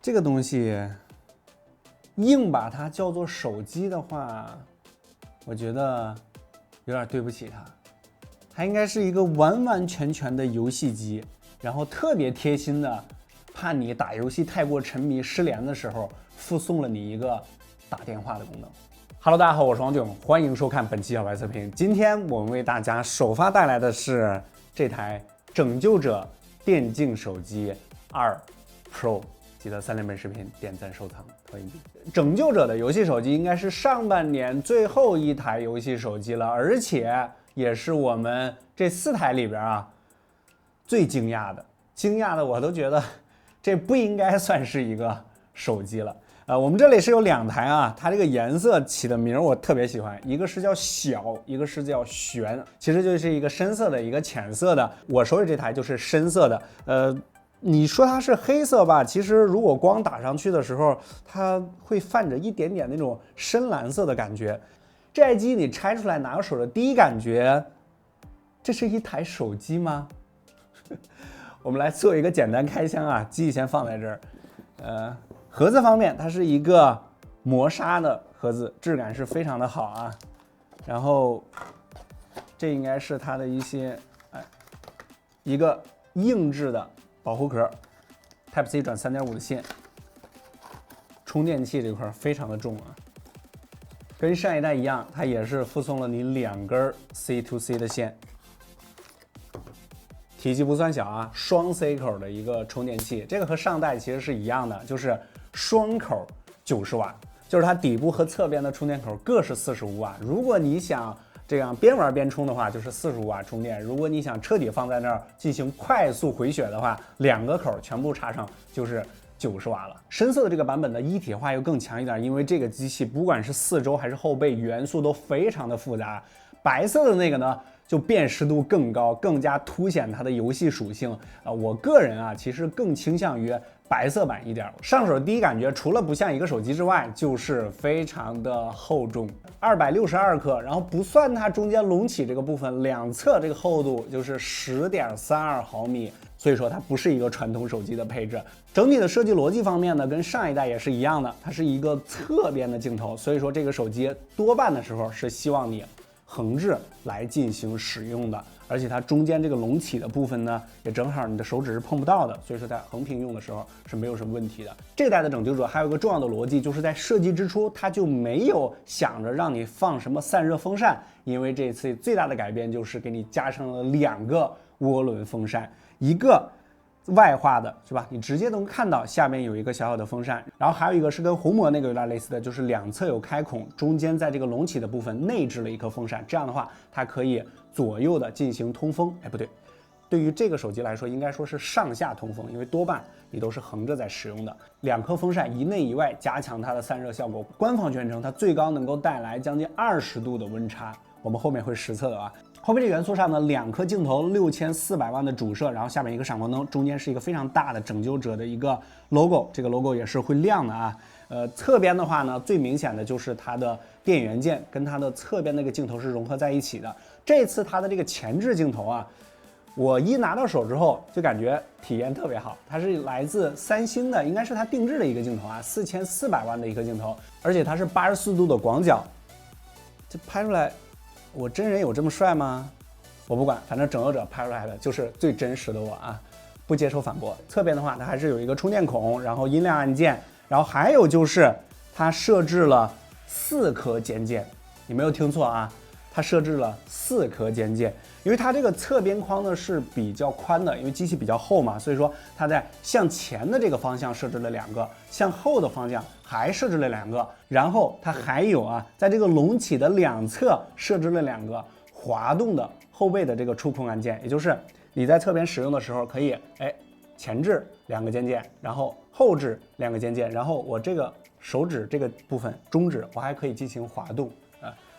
这个东西硬把它叫做手机的话，我觉得有点对不起它。它应该是一个完完全全的游戏机，然后特别贴心的，怕你打游戏太过沉迷失联的时候，附送了你一个打电话的功能。Hello， 大家好，我是王炯，欢迎收看本期小白测评。今天我们为大家首发带来的是这台拯救者电竞手机2 Pro。记得3连本视频点赞收藏投硬币。拯救者的游戏手机应该是上半年最后一台游戏手机了，而且也是我们这4台里边最惊讶的我都觉得这不应该算是一个手机了。我们这里是有2台它这个颜色起的名我特别喜欢，一个是叫小，一个是叫玄，其实就是一个深色的，一个浅色的。我手里这台就是深色的，你说它是黑色吧，其实如果光打上去的时候，它会泛着一点点那种深蓝色的感觉。这台机你拆出来拿到手的第一感觉，这是一台手机吗？我们来做一个简单开箱机先放在这儿。盒子方面，它是一个磨砂的盒子，质感是非常的好然后这应该是它的一个硬质的保护壳 ，Type-C 转 3.5 的线，充电器这块非常的重跟上一代一样，它也是附送了你2根 C-to-C 的线，体积不算小双 C 口的一个充电器，这个和上代其实是一样的，就是双口90瓦，就是它底部和侧边的充电口各是45瓦。如果你想这样边玩边充的话，就是45瓦充电。如果你想彻底放在那儿进行快速回血的话，2个口全部插上就是90瓦了。深色的这个版本的一体化又更强一点，因为这个机器不管是四周还是后背元素都非常的复杂。白色的那个呢，就辨识度更高，更加凸显它的游戏属性我个人其实更倾向于白色版一点。上手第一感觉，除了不像一个手机之外，就是非常的厚重，262克，然后不算它中间隆起这个部分，两侧这个厚度就是10.32毫米，所以说它不是一个传统手机的配置。整体的设计逻辑方面呢，跟上一代也是一样的，它是一个侧边的镜头，所以说这个手机多半的时候是希望你横置来进行使用的，而且它中间这个隆起的部分呢，也正好你的手指是碰不到的，所以说在横屏用的时候是没有什么问题的。这代的拯救者还有一个重要的逻辑，就是在设计之初它就没有想着让你放什么散热风扇，因为这次最大的改变就是给你加上了2个涡轮风扇，一个外化的是吧？你直接能看到下面有一个小小的风扇，然后还有一个是跟红魔那个有点类似的，就是2侧有开孔，中间在这个隆起的部分内置了一颗风扇，这样的话它可以左右的进行通风。不对，对于这个手机来说，应该说是上下通风，因为多半你都是横着在使用的。2颗风扇一内一外，加强它的散热效果。官方宣称它最高能够带来将近20度的温差，我们后面会实测的后面这元素上呢，2颗镜头，6400万的主摄，然后下面一个闪光灯，中间是一个非常大的拯救者的一个 logo， 这个 logo 也是会亮的侧边的话呢，最明显的就是它的电源键跟它的侧边那个镜头是融合在一起的。这次它的这个前置镜头我一拿到手之后就感觉体验特别好，它是来自三星的，应该是它定制的一个镜头4400万的一个镜头，而且它是84度的广角，这拍出来。我真人有这么帅吗？我不管，反正拯救者拍出来的就是最真实的我不接受反驳。侧边的话，它还是有一个充电孔，然后音量按键，然后还有就是它设置了4颗尖键，你没有听错它设置了4颗尖键，因为它这个侧边框呢是比较宽的，因为机器比较厚嘛，所以说它在向前的这个方向设置了2个，向后的方向还设置了2个，然后它还有在这个隆起的2侧设置了2个滑动的后背的这个触控按键，也就是你在侧边使用的时候可以前置2个尖键，然后后置2个尖键，然后我这个手指这个部分中指我还可以进行滑动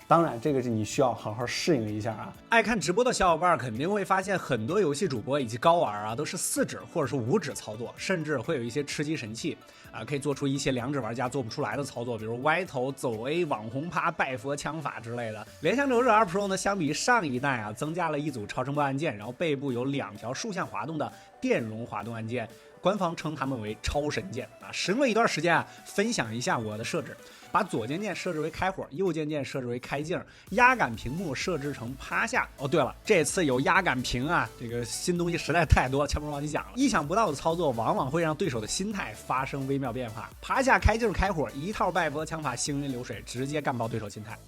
当然，这个是你需要好好适应一下爱看直播的小伙伴肯定会发现，很多游戏主播以及高玩都是4指或者是5指操作，甚至会有一些吃鸡神器可以做出一些2指玩家做不出来的操作，比如歪头、走 A、网红趴、拜佛枪法之类的。联想拯救者2 Pro 呢，相比上一代增加了一组超声波按键，然后背部有2条竖向滑动的电容滑动按键，官方称它们为超神键啊。使用了一段时间啊，分享一下我的设置。把左键键设置为开火，右键键设置为开镜，压感屏幕设置成趴下。哦，对了，这次有压感屏啊，这个新东西实在太多，前面忘记讲了。意想不到的操作往往会让对手的心态发生微妙变化。趴下、开镜、开火，一套拜佛枪法行云流水，直接干爆对手心态。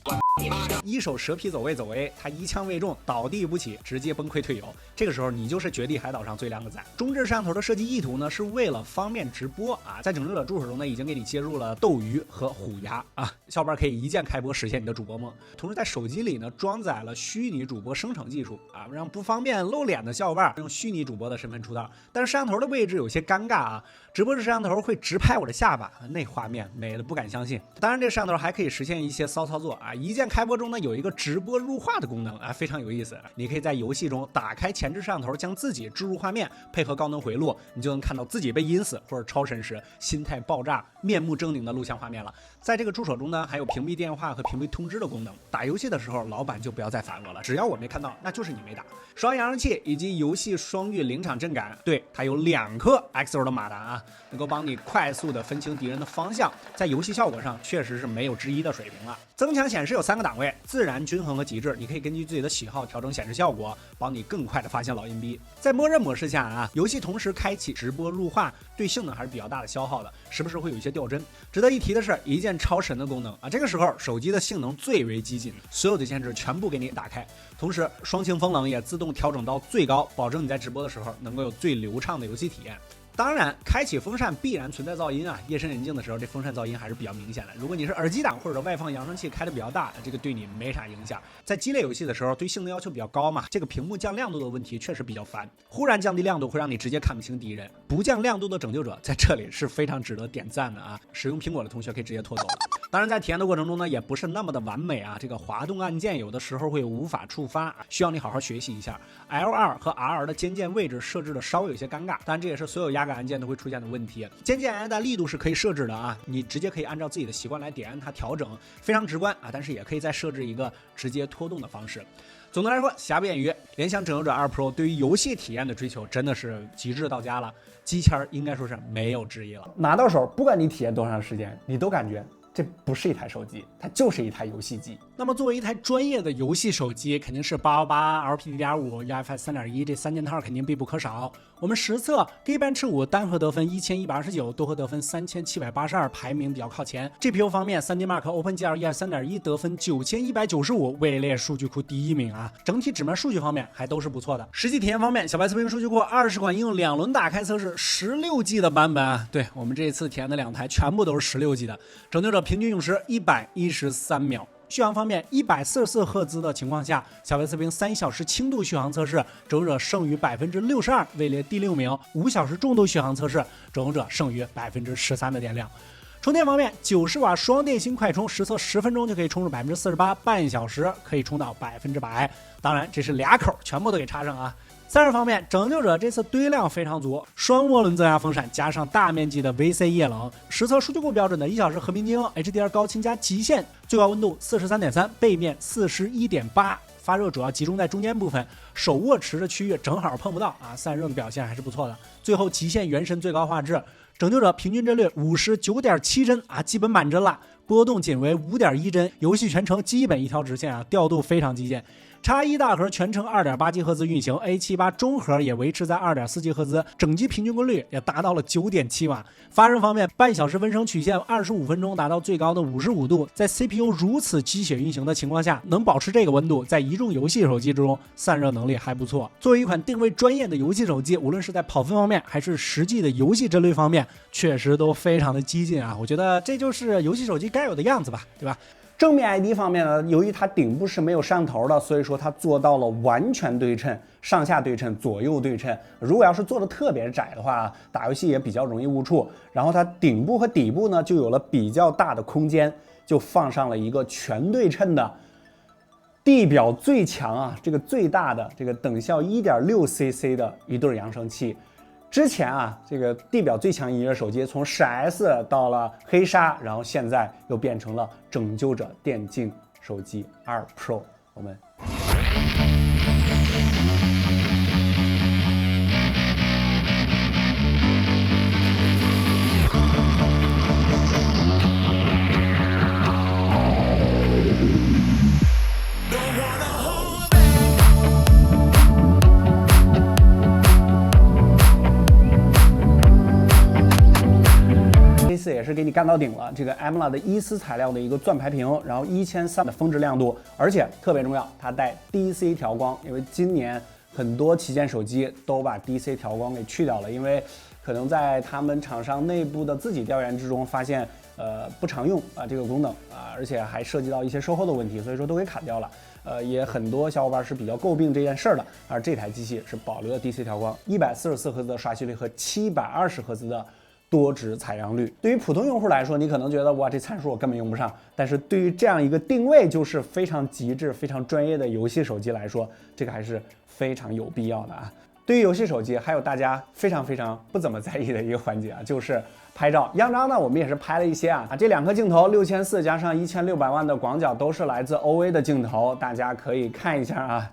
一手蛇皮走位走 A， 他一枪未中，倒地不起，直接崩溃退游。这个时候你就是绝地海岛上最靓的仔。中置摄像头的设计意图呢，是为了方便直播啊。在拯救者助手中呢，已经给你接入了斗鱼和虎牙啊，小伙伴可以一键开播实现你的主播梦。同时在手机里呢，装载了虚拟主播生成技术啊，让不方便露脸的小伙伴用虚拟主播的身份出道。但是摄像头的位置有些尴尬啊，直播时摄像头会直拍我的下巴，那画面美的不敢相信。当然，这摄像头还可以实现一些骚操作啊，一键开播中呢有一个直播入画的功能啊，非常有意思。你可以在游戏中打开前置摄像头，将自己置入画面，配合高能回路，你就能看到自己被阴死或者超神时心态爆炸、面目狰狞的录像画面了。在这个助手中呢，还有屏蔽电话和屏蔽通知的功能。打游戏的时候，老板就不要再烦我了，只要我没看到，那就是你没打。双扬声器以及游戏双域临场震感，对，它有2颗 XO 的马达啊，能够帮你快速的分清敌人的方向，在游戏效果上确实是没有之一的水平了。增强显示有3个档位，自然、均衡和极致，你可以根据自己的喜好调整显示效果，帮你更快的发现老阴逼。在默认模式下啊，游戏同时开启直播入画，对性能还是比较大的消耗的，时不时会有一些掉帧。值得一提的是，一键超神的功能啊，这个时候手机的性能最为激进，所有的限制全部给你打开，同时双擎风冷也自动调整到最高，保证你在直播的时候能够有最流畅的游戏体验。当然，开启风扇必然存在噪音啊，夜深人静的时候，这风扇噪音还是比较明显的。如果你是耳机档或者外放扬声器开的比较大，这个对你没啥影响。在激烈游戏的时候，对性能要求比较高嘛，这个屏幕降亮度的问题确实比较烦。忽然降低亮度会让你直接看不清敌人，不降亮度的拯救者在这里是非常值得点赞的啊！使用苹果的同学可以直接拖走了。当然，在体验的过程中呢，也不是那么的完美啊。这个滑动按键有的时候会无法触发，需要你好好学习一下。L2 和 R 的肩键位置设置的稍微有些尴尬，当然这也是所有压感按键都会出现的问题。肩键按的力度是可以设置的啊，你直接可以按照自己的习惯来点按它调整，非常直观啊。但是也可以再设置一个直接拖动的方式。总的来说，瑕不掩瑜，联想拯救者2 Pro 对于游戏体验的追求真的是极致到家了，机签应该说是没有之一了。拿到手，不管你体验多长时间，你都感觉这不是一台手机，它就是一台游戏机。那么作为一台专业的游戏手机，肯定是888、LPDDR5、UFS 3.1这3件套肯定必不可少。我们实测 Geekbench 5单核得分1129，多核得分3782，排名比较靠前。GPU 方面 ，3D Mark OpenGL ES 3.1得分9195，位列数据库第1名啊。整体纸面数据方面还都是不错的。实际体验方面，小白测评数据库20款应用2轮打开测试16G 的版本啊。对，我们这一次体验的2台全部都是16G 的。拯救者平均用时113秒。续航方面，144赫兹的情况下，小白测评3小时轻度续航测试，拯救者剩余62%，位列第6名；5小时重度续航测试，拯救者剩余13%的电量。充电方面，90瓦双电芯快充，实测10分钟就可以充入48%，半小时可以充到100%。当然，这是2口，全部都给插上啊。散热方面，拯救者这次堆量非常足，双涡轮增压风扇加上大面积的 VC 液冷，实测数据库标准的1小时和平精英 HDR 高清加极限，最高温度43.3，背面41.8，发热主要集中在中间部分，手握持的区域正好碰不到啊，散热的表现还是不错的。最后极限原神最高画质，拯救者平均帧率59.7帧啊，基本满帧了，波动仅为5.1帧，游戏全程基本一条直线啊，调度非常极简。X1 大核全程 2.8G 赫兹运行 ，A78 中核也维持在 2.4G 赫兹，整机平均功率也达到了9.7瓦。发热方面，半小时温升曲线25分钟达到最高的55度，在 CPU 如此鸡血运行的情况下，能保持这个温度，在一众游戏手机之中散热能力还不错。作为一款定位专业的游戏手机，无论是在跑分方面还是实际的游戏帧率方面，确实都非常的激进啊！我觉得这就是游戏手机该有的样子吧，对吧？正面 ID 方面呢，由于它顶部是没有摄像头的，所以说它做到了完全对称，上下对称，左右对称。如果要是做的特别窄的话，打游戏也比较容易误触。然后它顶部和底部呢，就有了比较大的空间，就放上了一个全对称的地表最强啊，这个最大的这个等效 1.6cc 的一对扬声器。之前啊，这个地表最强音乐手机从10S 到了黑鲨，然后现在又变成了拯救者电竞手机2 Pro。我们。是给你干到顶了。这个 AMOLED 的伊丝材料的一个钻排屏，然后1300的峰值亮度，而且特别重要，它带 DC 调光，因为今年很多旗舰手机都把 DC 调光给去掉了，因为可能在他们厂商内部的自己调研之中发现，不常用啊这个功能啊，而且还涉及到一些售后的问题，所以说都给砍掉了。也很多小伙伴是比较诟病这件事儿的，而这台机器是保留了 DC 调光，144赫兹的刷新率和720赫兹的多指采样率。对于普通用户来说，你可能觉得哇，这参数我根本用不上，但是对于这样一个定位就是非常极致、非常专业的游戏手机来说，这个还是非常有必要的啊。对于游戏手机，还有大家非常不怎么在意的一个环节啊，就是拍照。样张呢，我们也是拍了一些啊，这2颗镜头6400加上1600万的广角都是来自 OA 的镜头，大家可以看一下啊。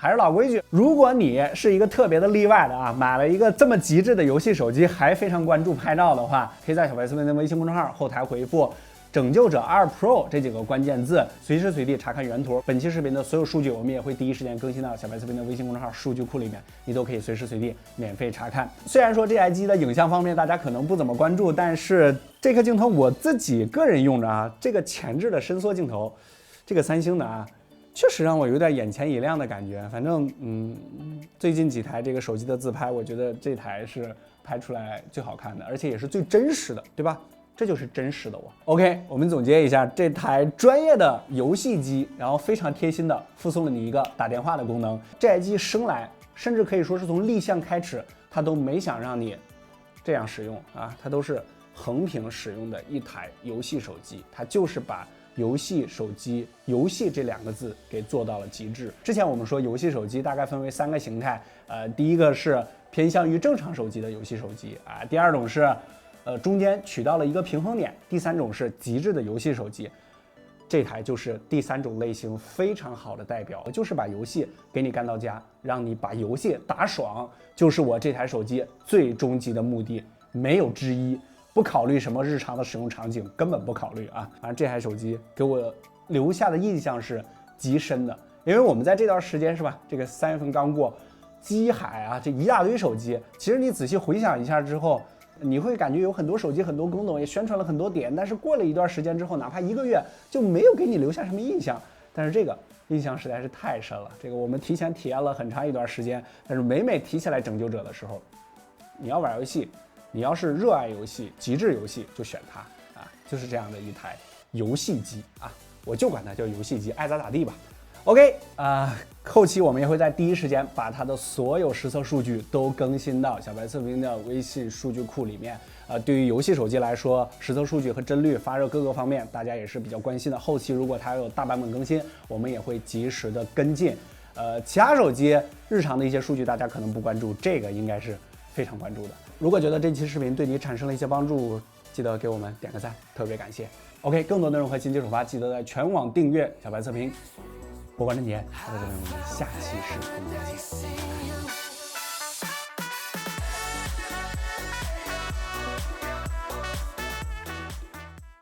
还是老规矩，如果你是一个特别的例外的啊，买了一个这么极致的游戏手机，还非常关注拍照的话，可以在小白视频的微信公众号后台回复“拯救者2 Pro” 这几个关键字，随时随地查看原图。本期视频的所有数据，我们也会第一时间更新到小白视频的微信公众号数据库里面，你都可以随时随地免费查看。虽然说这台机的影像方面大家可能不怎么关注，但是这颗镜头我自己个人用着啊，这个前置的伸缩镜头，这个三星的啊。确实让我有点眼前一亮的感觉。反正最近几台这个手机的自拍，我觉得这台是拍出来最好看的，而且也是最真实的，对吧？这就是真实的我。OK， 我们总结一下，这台专业的游戏机，然后非常贴心的附送了你一个打电话的功能。这台机生来，甚至可以说是从立项开始，它都没想让你这样使用啊，它都是横屏使用的一台游戏手机，它就是把游戏手机，游戏这2个字给做到了极致。之前我们说游戏手机大概分为3个形态，第一个是偏向于正常手机的游戏手机啊，第二种是中间取到了一个平衡点，第3种是极致的游戏手机。这台就是第3种类型非常好的代表，就是把游戏给你干到家，让你把游戏打爽，就是我这台手机最终极的目的，没有之一。不考虑什么日常的使用场景，根本不考虑啊！反正这台手机给我留下的印象是极深的，因为我们在这段时间是吧，这个3月份刚过，机海啊，这一大堆手机，其实你仔细回想一下之后，你会感觉有很多手机很多功能也宣传了很多点，但是过了一段时间之后，哪怕1个月就没有给你留下什么印象。但是这个印象实在是太深了，这个我们提前体验了很长一段时间，但是每提起来拯救者的时候，你要玩游戏。你要是热爱游戏、极致游戏，就选它啊，就是这样的一台游戏机啊，我就管它叫游戏机，爱咋咋地吧。OK 后期我们也会在第一时间把它的所有实测数据都更新到小白测评的微信数据库里面。对于游戏手机来说，实测数据和帧率、发热各个方面，大家也是比较关心的。后期如果它有大版本更新，我们也会及时的跟进。其他手机日常的一些数据大家可能不关注，这个应该是非常关注的。如果觉得这期视频对你产生了一些帮助，记得给我们点个赞，特别感谢。OK， 更多内容和新技术发，记得在全网订阅小白测评。我关正杰，我们下期视频再见。